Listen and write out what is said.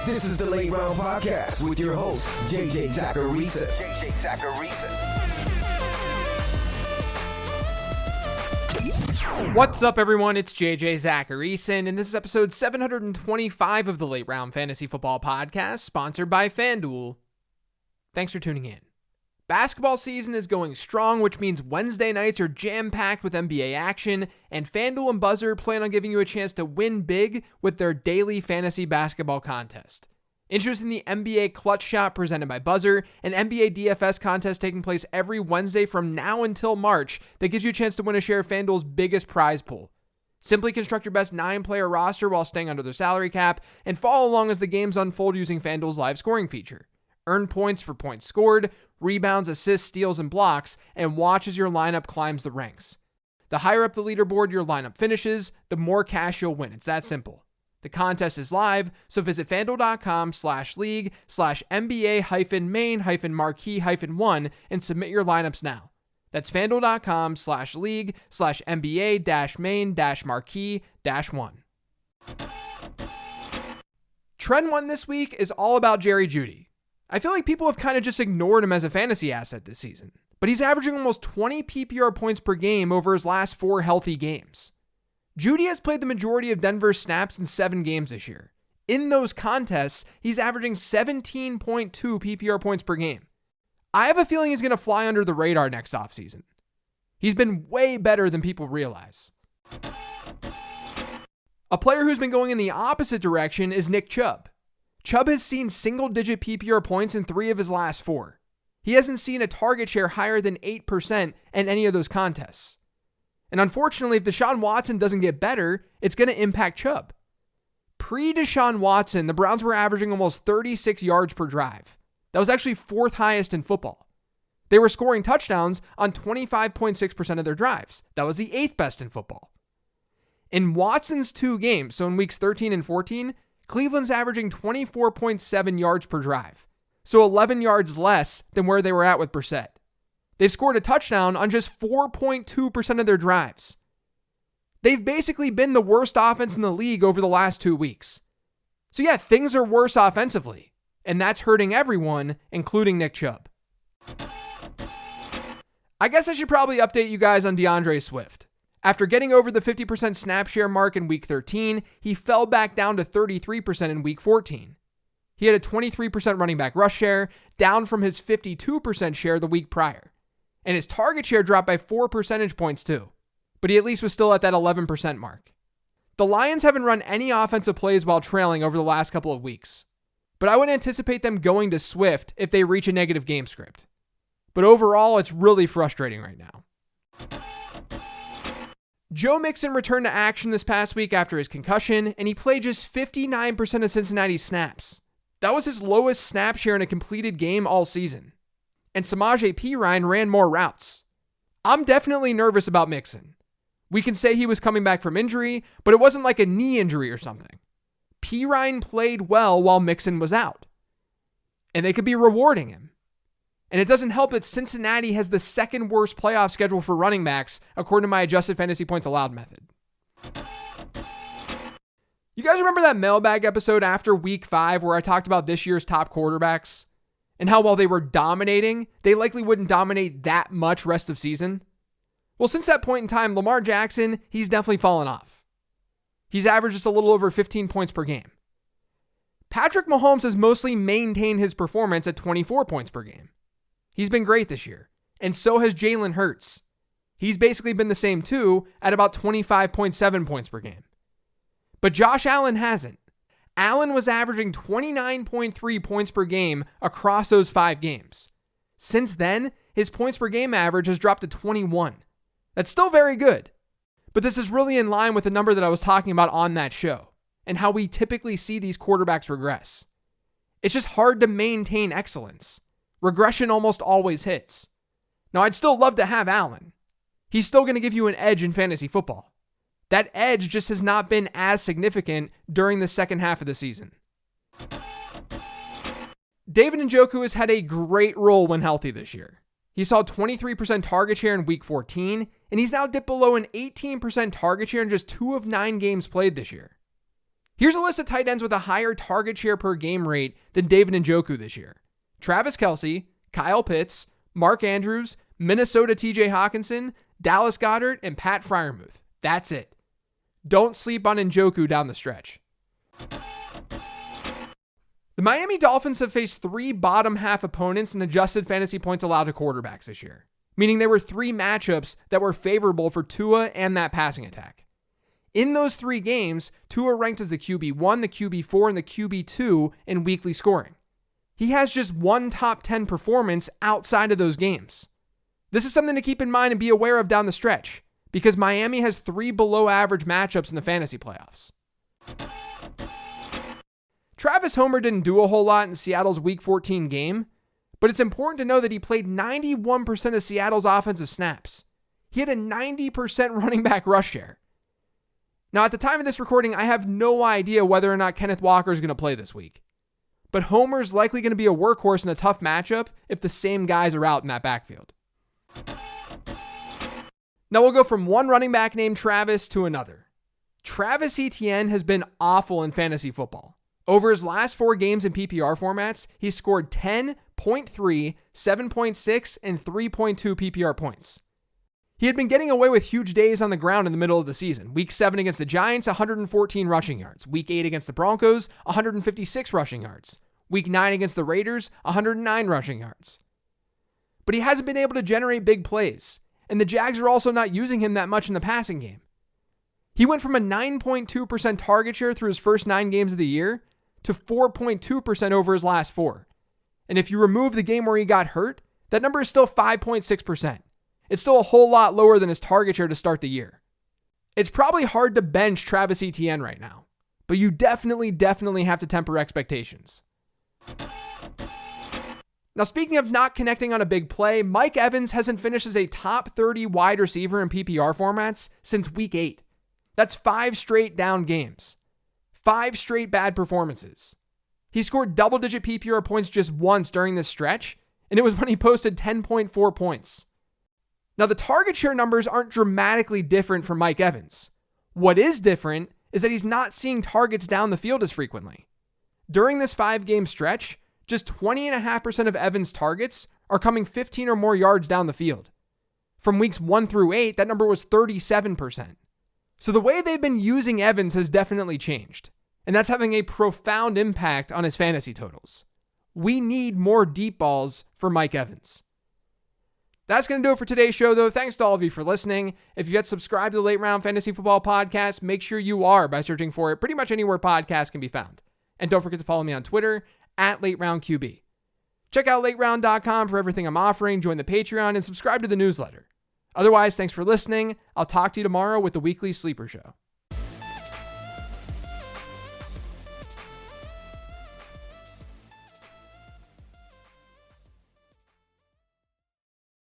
This is the Late Round Podcast with your host, JJ Zacharisa. What's up, everyone? It's JJ Zacharisa, and this is episode 725 of the Late Round Fantasy Football Podcast, sponsored by FanDuel. Thanks for tuning in. Basketball season is going strong, which means Wednesday nights are jam-packed with NBA action, and FanDuel and Buzzer plan on giving you a chance to win big with their daily fantasy basketball contest. Interest in the NBA Clutch Shot presented by Buzzer, an NBA DFS contest taking place every Wednesday from now until March that gives you a chance to win a share of FanDuel's biggest prize pool. Simply construct your best 9-player roster while staying under their salary cap, and follow along as the games unfold using FanDuel's live scoring feature. Earn points for points scored, rebounds, assists, steals, and blocks, and watch as your lineup climbs the ranks. The higher up the leaderboard your lineup finishes, the more cash you'll win. It's that simple. The contest is live, so visit FanDuel.com/league/NBA-main-marquee-1 and submit your lineups now. That's FanDuel.com/league/NBA-main-marquee-1. Trend 1 this week is all about Jerry Jeudy. I feel like people have kind of just ignored him as a fantasy asset this season, but he's averaging almost 20 PPR points per game over his last 4 healthy games. Jeudy has played the majority of Denver's snaps in 7 games this year. In those contests, he's averaging 17.2 PPR points per game. I have a feeling he's going to fly under the radar next offseason. He's been way better than people realize. A player who's been going in the opposite direction is Nick Chubb. Chubb has seen single-digit PPR points in 3 of his last 4. He hasn't seen a target share higher than 8% in any of those contests. And unfortunately, if Deshaun Watson doesn't get better, it's going to impact Chubb. Pre-Deshaun Watson, the Browns were averaging almost 36 yards per drive. That was actually 4th highest in football. They were scoring touchdowns on 25.6% of their drives. That was the 8th best in football. In Watson's 2 games, so in weeks 13 and 14, Cleveland's averaging 24.7 yards per drive, so 11 yards less than where they were at with Brissett. They've scored a touchdown on just 4.2% of their drives. They've basically been the worst offense in the league over the last 2 weeks. So yeah, things are worse offensively, and that's hurting everyone, including Nick Chubb. I guess I should probably update you guys on DeAndre Swift. After getting over the 50% snap share mark in week 13, he fell back down to 33% in week 14. He had a 23% running back rush share, down from his 52% share the week prior. And his target share dropped by 4 percentage points too. But he at least was still at that 11% mark. The Lions haven't run any offensive plays while trailing over the last couple of weeks. But I would anticipate them going to Swift if they reach a negative game script. But overall, it's really frustrating right now. Joe Mixon returned to action this past week after his concussion, and he played just 59% of Cincinnati's snaps. That was his lowest snap share in a completed game all season. And Samaje Perine ran more routes. I'm definitely nervous about Mixon. We can say he was coming back from injury, but it wasn't like a knee injury or something. Perine played well while Mixon was out. And they could be rewarding him. And it doesn't help that Cincinnati has the 2nd worst playoff schedule for running backs, according to my adjusted fantasy points allowed method. You guys remember that mailbag episode after week 5 where I talked about this year's top quarterbacks? And how while they were dominating, they likely wouldn't dominate that much rest of season? Well, since that point in time, Lamar Jackson, he's definitely fallen off. He's averaged just a little over 15 points per game. Patrick Mahomes has mostly maintained his performance at 24 points per game. He's been great this year, and so has Jalen Hurts. He's basically been the same too, at about 25.7 points per game. But Josh Allen hasn't. Allen was averaging 29.3 points per game across those 5 games. Since then, his points per game average has dropped to 21. That's still very good, but this is really in line with the number that I was talking about on that show, and how we typically see these quarterbacks regress. It's just hard to maintain excellence. Regression almost always hits. Now, I'd still love to have Allen. He's still going to give you an edge in fantasy football. That edge just has not been as significant during the second half of the season. David Njoku has had a great role when healthy this year. He saw 23% target share in week 14, and he's now dipped below an 18% target share in just 2 of 9 games played this year. Here's a list of tight ends with a higher target share per game rate than David Njoku this year. Travis Kelce, Kyle Pitts, Mark Andrews, Minnesota TJ Hawkinson, Dallas Goedert, and Pat Freiermuth. That's it. Don't sleep on Njoku down the stretch. The Miami Dolphins have faced 3 bottom half opponents in adjusted fantasy points allowed to quarterbacks this year, meaning there were 3 matchups that were favorable for Tua and that passing attack. In those 3 games, Tua ranked as the QB1, the QB4, and the QB2 in weekly scoring. He has just 1 top 10 performance outside of those games. This is something to keep in mind and be aware of down the stretch, because Miami has 3 below average matchups in the fantasy playoffs. Travis Homer didn't do a whole lot in Seattle's Week 14 game, but it's important to know that he played 91% of Seattle's offensive snaps. He had a 90% running back rush share. Now, at the time of this recording, I have no idea whether or not Kenneth Walker is going to play this week, but Homer's likely going to be a workhorse in a tough matchup if the same guys are out in that backfield. Now we'll go from one running back named Travis to another. Travis Etienne has been awful in fantasy football. Over his last 4 games in PPR formats, he scored 10, 0.3, 7.6, and 3.2 PPR points. He had been getting away with huge days on the ground in the middle of the season. Week 7 against the Giants, 114 rushing yards. Week 8 against the Broncos, 156 rushing yards. Week 9 against the Raiders, 109 rushing yards. But he hasn't been able to generate big plays, and the Jags are also not using him that much in the passing game. He went from a 9.2% target share through his first 9 games of the year to 4.2% over his last 4. And if you remove the game where he got hurt, that number is still 5.6%. It's still a whole lot lower than his target share to start the year. It's probably hard to bench Travis Etienne right now, but you definitely have to temper expectations. Now, speaking of not connecting on a big play, Mike Evans hasn't finished as a top 30 wide receiver in PPR formats since week 8. That's 5 straight down games. 5 straight bad performances. He scored double-digit PPR points just once during this stretch, and it was when he posted 10.4 points. Now, the target share numbers aren't dramatically different from Mike Evans. What is different is that he's not seeing targets down the field as frequently. During this 5-game stretch, just 20.5% of Evans' targets are coming 15 or more yards down the field. From weeks 1 through 8, that number was 37%. So the way they've been using Evans has definitely changed, and that's having a profound impact on his fantasy totals. We need more deep balls for Mike Evans. That's going to do it for today's show, though. Thanks to all of you for listening. If you yet subscribed to the Late Round Fantasy Football Podcast, make sure you are by searching for it pretty much anywhere podcasts can be found. And don't forget to follow me on Twitter @LateRoundQB. Check out lateround.com for everything I'm offering, join the Patreon, and subscribe to the newsletter. Otherwise, thanks for listening. I'll talk to you tomorrow with the Weekly Sleeper Show.